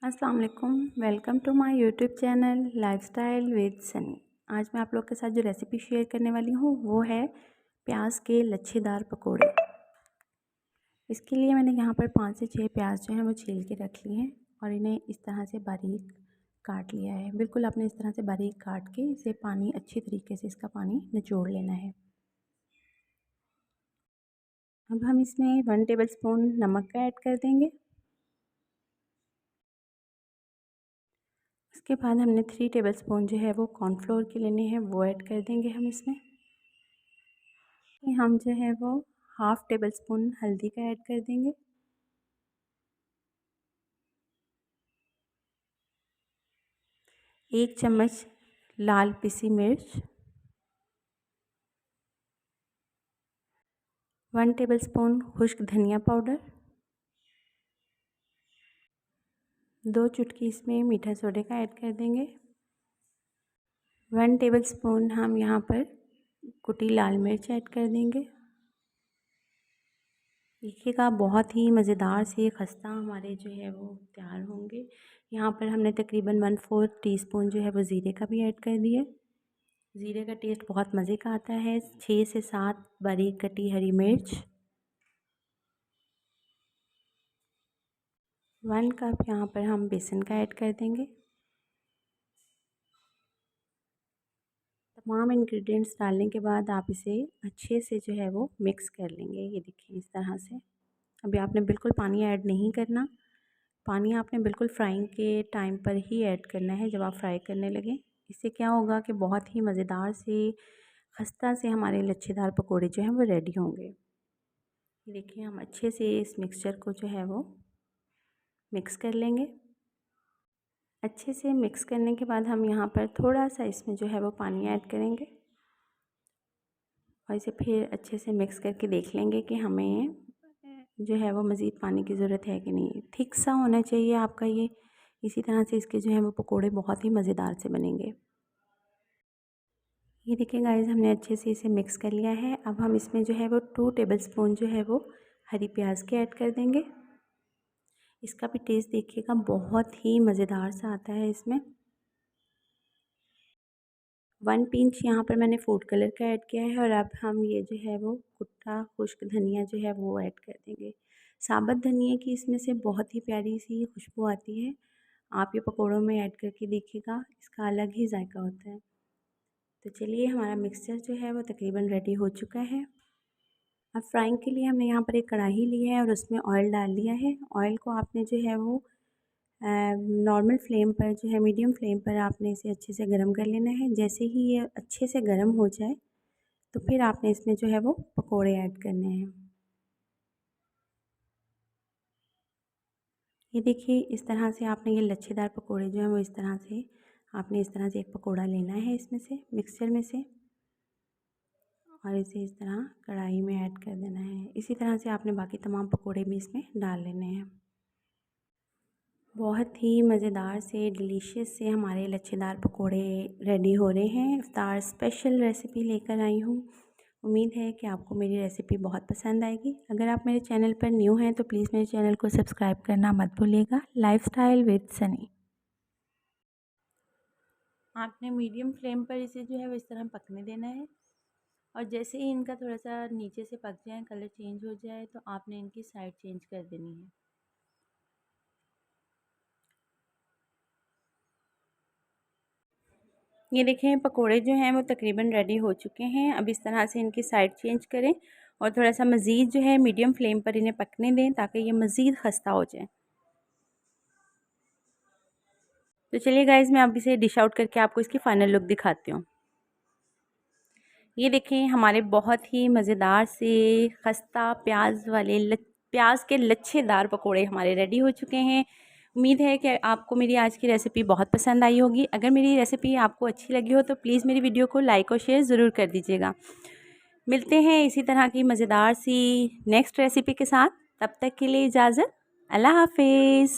अस्सलाम वालेकुम। Welcome to my YouTube channel lifestyle with Sunny. आज मैं आप लोग के साथ जो रेसिपी शेयर करने वाली हूँ वो है प्याज के लच्छेदार पकोड़े। इसके लिए मैंने यहाँ पर 5 से 6 प्याज जो हैं वो छील के रख लिए हैं और इन्हें इस तरह से बारीक काट लिया है। बिल्कुल आपने इस तरह से बारीक काट के इसे पानी अच्छी तरीके से इसका पानी निचोड़ लेना है। अब हम इसमें 1 टेबल स्पून नमक का ऐड कर देंगे। उसके बाद हमने 3 टेबलस्पून जो है वो कॉर्नफ्लोर के लेने हैं, वो ऐड कर देंगे हम इसमें। हम जो है वो 1/2 टेबलस्पून हल्दी का ऐड कर देंगे। 1 चम्मच लाल पिसी मिर्च, 1 टेबलस्पून खुश्क धनिया पाउडर, 2 चुटकी इसमें मीठा सोडे का ऐड कर देंगे। 1 टेबलस्पून हम यहाँ पर कुटी लाल मिर्च ऐड कर देंगे। देखिएगा बहुत ही मज़ेदार से खस्ता हमारे जो है वो तैयार होंगे। यहाँ पर हमने तकरीबन 1/4 टीस्पून जो है वो ज़ीरे का भी ऐड कर दिया। ज़ीरे का टेस्ट बहुत मज़े का आता है। 6 से 7 बारीक कटी हरी मिर्च, 1 कप यहाँ पर हम बेसन का ऐड कर देंगे। तमाम इंग्रेडिएंट्स डालने के बाद आप इसे अच्छे से जो है वो मिक्स कर लेंगे। ये देखिए इस तरह से। अभी आपने बिल्कुल पानी ऐड नहीं करना। पानी आपने बिल्कुल फ्राइंग के टाइम पर ही ऐड करना है, जब आप फ्राई करने लगें। इससे क्या होगा कि बहुत ही मज़ेदार से खस्ता से हमारे लच्छेदार पकोड़े जो हैं वो रेडी होंगे। ये देखिए हम अच्छे से इस मिक्सचर को जो है वो मिक्स कर लेंगे। अच्छे से मिक्स करने के बाद हम यहाँ पर थोड़ा सा इसमें जो है वो पानी ऐड करेंगे और इसे फिर अच्छे से मिक्स करके देख लेंगे कि हमें जो है वो मज़ीद पानी की ज़रूरत है कि नहीं। थिक सा होना चाहिए आपका ये। इसी तरह से इसके जो है वो पकोड़े बहुत ही मज़ेदार से बनेंगे। ये देखिए गाइस हमने अच्छे से इसे मिक्स कर लिया है। अब हम इसमें जो है वो 2 टेबलस्पून जो है वो हरी प्याज के ऐड कर देंगे। इसका भी टेस्ट देखिएगा बहुत ही मज़ेदार सा आता है इसमें। 1 पिंच यहाँ पर मैंने फूड कलर का ऐड किया है और अब हम ये जो है वो कुट्टा खुश्क धनिया जो है वो ऐड कर देंगे। साबुत धनिया की इसमें से बहुत ही प्यारी सी खुशबू आती है। आप ये पकौड़ों में ऐड करके देखिएगा, इसका अलग ही जायका होता है। तो चलिए हमारा मिक्सचर जो है वो तकरीबन रेडी हो चुका है। अब फ्राइंग के लिए हमने यहाँ पर एक कढ़ाई ली है और उसमें ऑयल डाल दिया है। ऑयल को आपने जो है वो नॉर्मल फ्लेम पर जो है मीडियम फ्लेम पर आपने इसे अच्छे से गर्म कर लेना है। जैसे ही ये अच्छे से गर्म हो जाए तो फिर आपने इसमें जो है वो पकोड़े ऐड करने हैं। ये देखिए इस तरह से आपने ये लच्छेदार पकोड़े जो हैं वो इस तरह से आपने इस तरह से एक पकोड़ा लेना है इसमें से मिक्सचर में से और इसे इस तरह कढ़ाई में ऐड कर देना है। इसी तरह से आपने बाकी तमाम पकोड़े भी इसमें डाल लेने हैं। बहुत ही मज़ेदार से डिलीशियस से हमारे लच्छेदार पकोड़े रेडी हो रहे हैं। इफ्तार स्पेशल रेसिपी लेकर आई हूँ। उम्मीद है कि आपको मेरी रेसिपी बहुत पसंद आएगी। अगर आप मेरे चैनल पर न्यू हैं तो प्लीज़ मेरे चैनल को सब्सक्राइब करना मत भूलिएगा। Lifestyle with Sunny. आपने मीडियम फ्लेम पर इसे जो है वो इस तरह पकने देना है और जैसे ही इनका थोड़ा सा नीचे से पक जाए, कलर चेंज हो जाए तो आपने इनकी साइड चेंज कर देनी है। ये देखें पकोड़े जो हैं वो तकरीबन रेडी हो चुके हैं। अब इस तरह से इनकी साइड चेंज करें और थोड़ा सा मज़ीद जो है मीडियम फ्लेम पर इन्हें पकने दें ताकि ये मज़ीद खस्ता हो जाए। तो चलिए गाइज़ मैं अब इसे डिश आउट करके आपको इसकी फ़ाइनल लुक दिखाती हूँ। ये देखें हमारे बहुत ही मज़ेदार से खस्ता प्याज के लच्छेदार पकोड़े हमारे रेडी हो चुके हैं। उम्मीद है कि आपको मेरी आज की रेसिपी बहुत पसंद आई होगी। अगर मेरी रेसिपी आपको अच्छी लगी हो तो प्लीज़ मेरी वीडियो को लाइक और शेयर ज़रूर कर दीजिएगा। मिलते हैं इसी तरह की मज़ेदार सी नेक्स्ट रेसिपी के साथ। तब तक के लिए इजाज़त। अल्लाह हाफ़िज़।